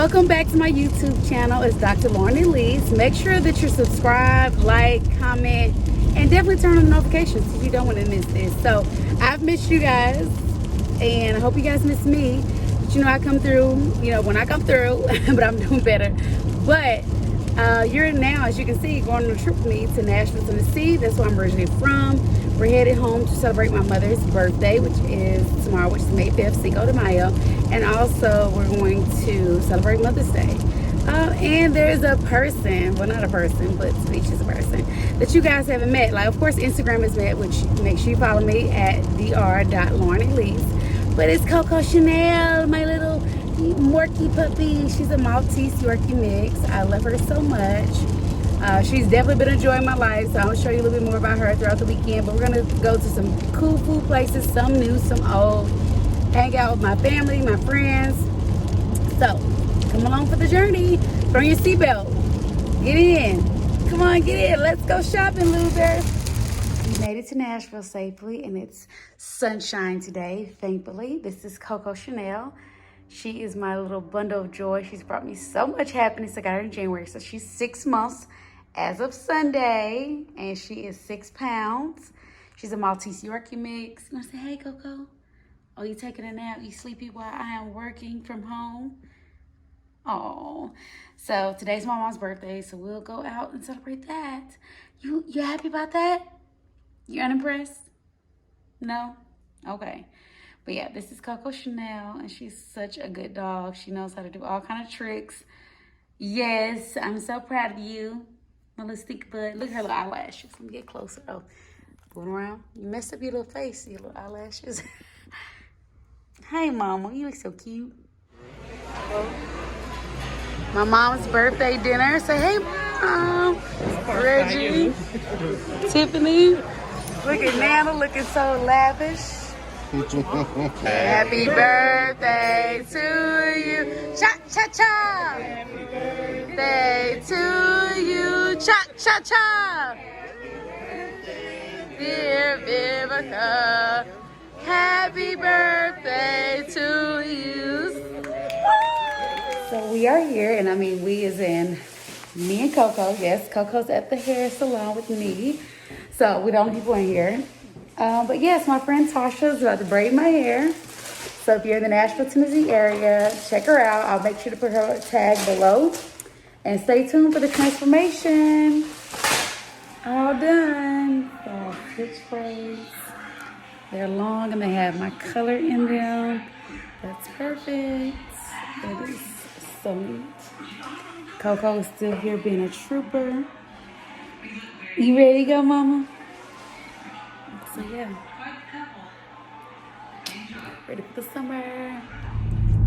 Welcome back to my YouTube channel. It's Dr. Lauren Elise. Make sure that you're subscribed, like, comment, and definitely turn on the notifications if you don't want to miss this. So I've missed you guys, and I hope you guys miss me. But you know I come through, when I come through, but I'm doing better. But you're now, as you can see, going on a trip with me to Nashville, Tennessee. That's where I'm originally from. We're headed home to celebrate my mother's birthday, which is tomorrow, which is May 5th, Cinco de Mayo. And also, we're going to celebrate Mother's Day. And there's a person, well, not a person, but Speech is a person, that you guys haven't met. Like, of course, Instagram is met, which make sure you follow me at dr.laurenelise. But it's Coco Chanel, my little Morky puppy. She's a Maltese Yorkie mix. I love her so much. She's definitely been enjoying my life, so I'll show you a little bit more about her throughout the weekend. But we're gonna go to some cool food places, some new, some old, hang out with my family, my friends. So come along for the journey. Throw your seatbelt. Get in. Come on, get in. Let's go shopping, loser. We made it to Nashville safely, and it's sunshine today, thankfully. This is Coco Chanel. She is my little bundle of joy. She's brought me so much happiness. I got her in January, so she's 6 months as of Sunday, and she is 6 pounds. She's a Maltese Yorkie mix. You want to say, hey, Coco? Oh, you taking a nap? You sleepy while I am working from home? Oh, so today's my mom's birthday, so we'll go out and celebrate that. You happy about that? You unimpressed? No? Okay. But yeah, this is Coco Chanel, and she's such a good dog. She knows how to do all kind of tricks. Yes, I'm so proud of you. My little stick butt. Look at her little eyelashes. Let me get closer. Oh, going around. You messed up your little face, your little eyelashes. Hey, Mama, you look so cute. My mom's birthday dinner. Say, hey, Mom. Reggie. Tiffany. Look at Nana looking so lavish. Happy birthday to you. Cha-cha-cha. Happy birthday to you. Cha-cha-cha. Dear Vivica, happy birthday to you. So we are here, and I mean we is in me and Coco. Yes, Coco's at the hair salon with me. So we're the only people in here. But yes, my friend Tasha's about to braid my hair. So if you're in the Nashville, Tennessee area, check her out. I'll make sure to put her tag below. And stay tuned for the transformation. All done. So stitch braids. They're long and they have my color in them. That's perfect. It is so neat. Coco is still here being a trooper. You ready to go, Mama? So yeah, ready for the summer.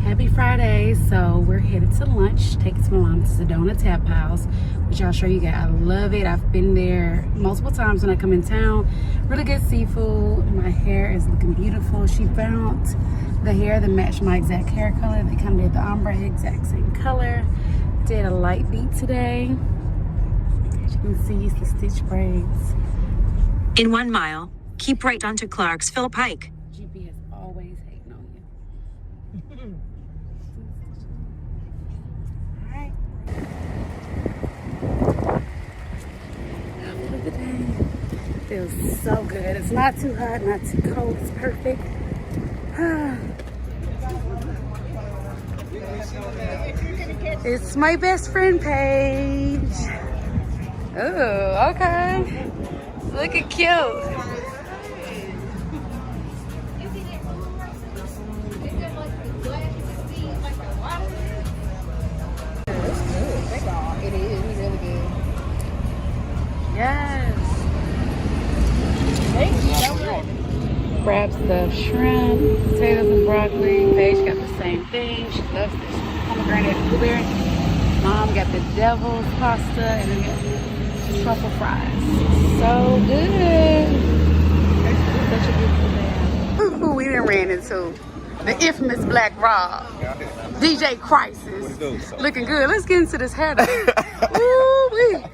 Happy Friday. So we're headed to lunch, taking to my mom to Sedona TapHouse, which I'll show you guys. I love it. I've been there multiple times when I come in town. Really good seafood. My hair is looking beautiful. She found the hair that matched my exact hair color. They kind of did the ombre exact same color. Did a light beat today. As you can see, it's the stitch braids. In 1 mile, keep right onto Clarksville Pike. GPS always hating on you. All right. Look at that. Feels so good. It's not too hot, not too cold. It's perfect. It's my best friend page. Oh, okay. Looking cute. It is really good. Yes. Thank you so much. Grab the shrimp, potatoes, and broccoli. Paige got the same thing. She loves this pomegranate and blueberry. Mom got the devil's pasta and then got truffle fries. So good. Such a beautiful day. Who we done ran into? The infamous Black Rob. DJ Crisis. Looking good. Let's get into this hair though. Woo-wee.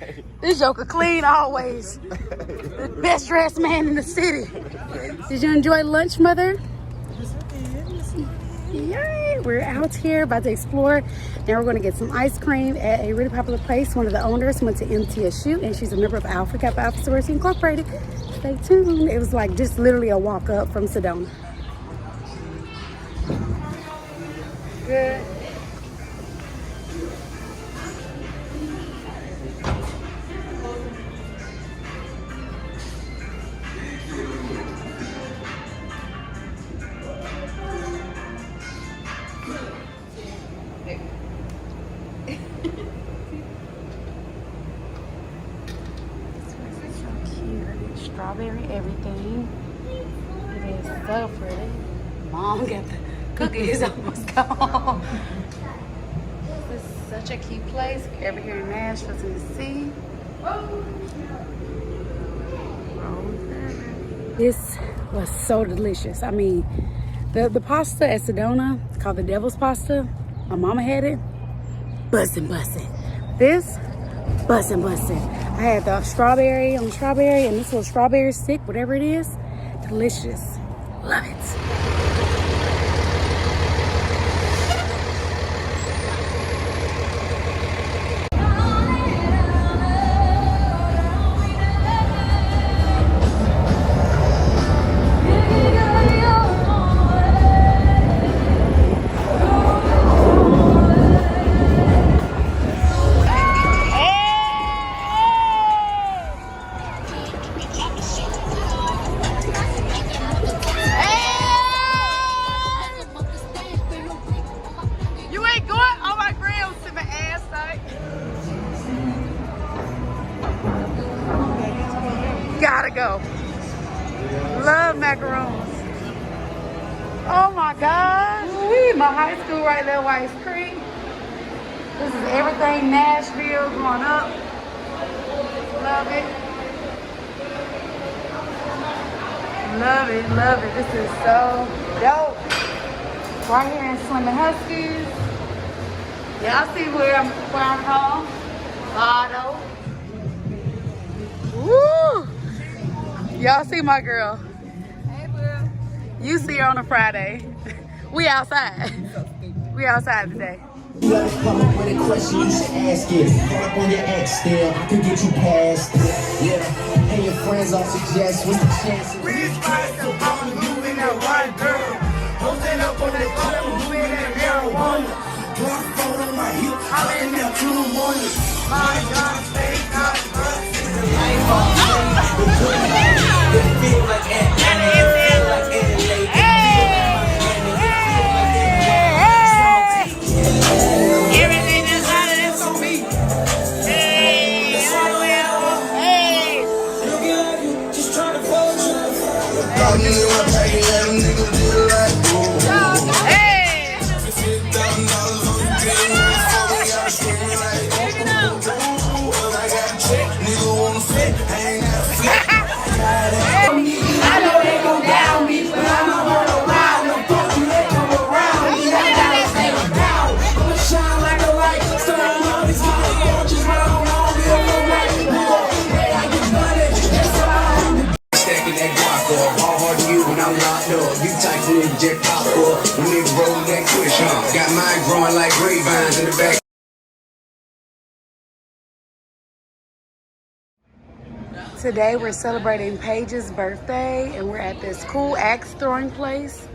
This joker clean always. The best dressed man in the city. Did you enjoy lunch, Mother? Yes, I did. Yay. right, we're out here about to explore. Now we're going to get some ice cream at a really popular place. One of the owners went to MTSU, and she's a member of Alpha Kappa Alpha Sorority Incorporated. Stay tuned. It was like just literally a walk up from Sedona. Good. Strawberry everything. It is so pretty. Mom got the cookies almost gone. This is such a cute place. If you're ever here in Nashville, Tennessee. This was so delicious. I mean, the pasta at Sedona, called the Devil's Pasta, my mama had it. Bussin'. This, bussin'. I had the strawberry on strawberry and this little strawberry stick, whatever it is. Delicious. Love it. Gotta go. Love macaroons. Oh my gosh. My high school right there, White Creek. This is everything Nashville going up. Love it. Love it. This is so dope. Right here in Slim and Huskies. Y'all see where I'm from? Lotto. Woo! Y'all see my girl. Hey, boo. You see her on a Friday. We outside. We outside today. When a question you should ask it. Call up on your ex still, I can get you past it. Yeah, and your friends all suggest what's the chances? Please find some power moving that white girl. Posting up on that bottom, moving that marijuana. Block phone on my hip, I'm in there 2 morning. My God, stay out, it's the life of me. It feel like Ed.D. Got mine growing like grapevines in the back. Today we're celebrating Paige's birthday and we're at this cool axe throwing place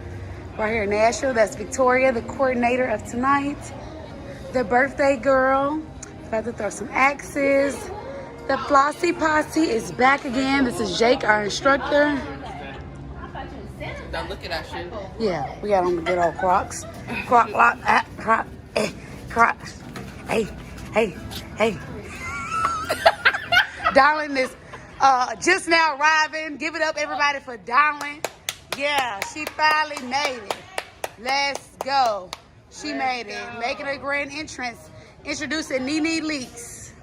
right here in Nashville. That's Victoria, the coordinator of tonight. The birthday girl about to throw some axes. The Flossy Posse is back again. This is Jake, our instructor. Don't look at our shoes. Yeah, we got on the good old Crocs. Croc, Crocs. Hey. Darling is just now arriving. Give it up, everybody, for Darling. Yeah, she finally made it. Let's go. She made it. Making her grand entrance. Introducing Nene Leaks.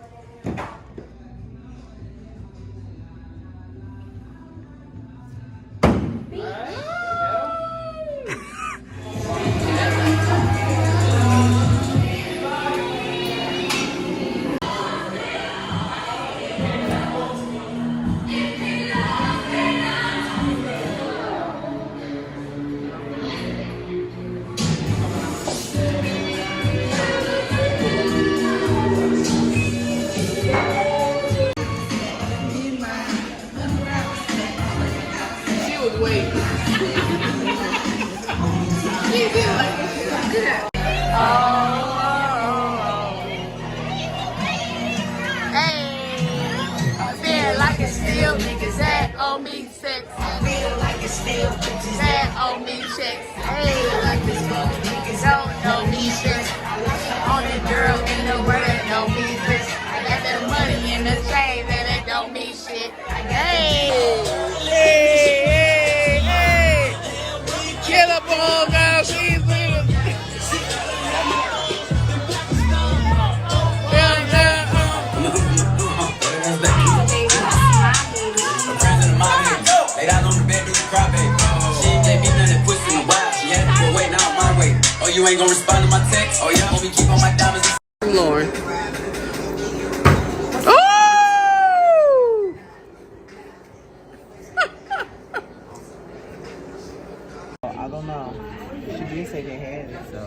Hey, I feel like it's still niggas that owe me sex. I feel like it's still bitches that owe me checks. Hey, like this fuck niggas don't know me shit. Only girl in the world that know me bitch. I got that money in the chain that it don't mean shit. Hey, hey, hey, hey. Kill up all guys, please, please. Oh, you ain't gonna respond to my text? Oh, yeah, homie, keep on my diamonds. Lauren. I don't know. She did say they had it, so.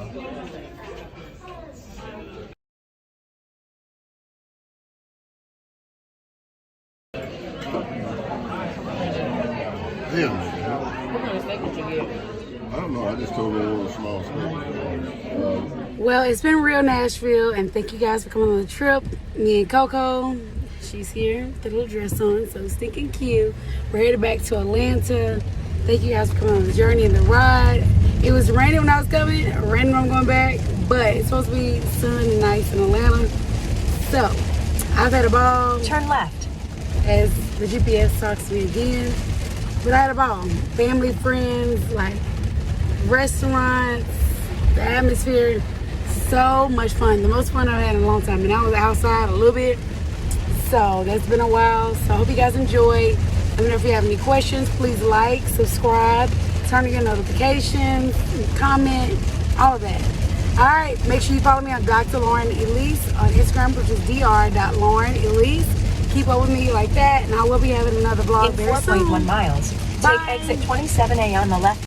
I don't know. I just told her it was a small steak. Well, it's been real Nashville, and thank you guys for coming on the trip. Me and Coco, she's here with the little dress on, so stinking cute. We're headed back to Atlanta. Thank you guys for coming on the journey and the ride. It was raining when I was coming, raining when I'm going back, but it's supposed to be sunny and nice in Atlanta. So, I've had a ball. Turn left. As the GPS talks to me again. But I had a ball. Family, friends, like restaurants, the atmosphere, so much fun. The most fun I've had in a long time. And I was outside a little bit. So that's been a while. So I hope you guys enjoyed. Let me know if you have any questions. Please like, subscribe, turn on your notifications, comment, all of that. All right, make sure you follow me on Dr. Lauren Elise on Instagram, which is dr.laurenelise. Keep up with me like that, and I will be having another vlog In very soon. 4.1 miles, Bye. take exit 27A on the left.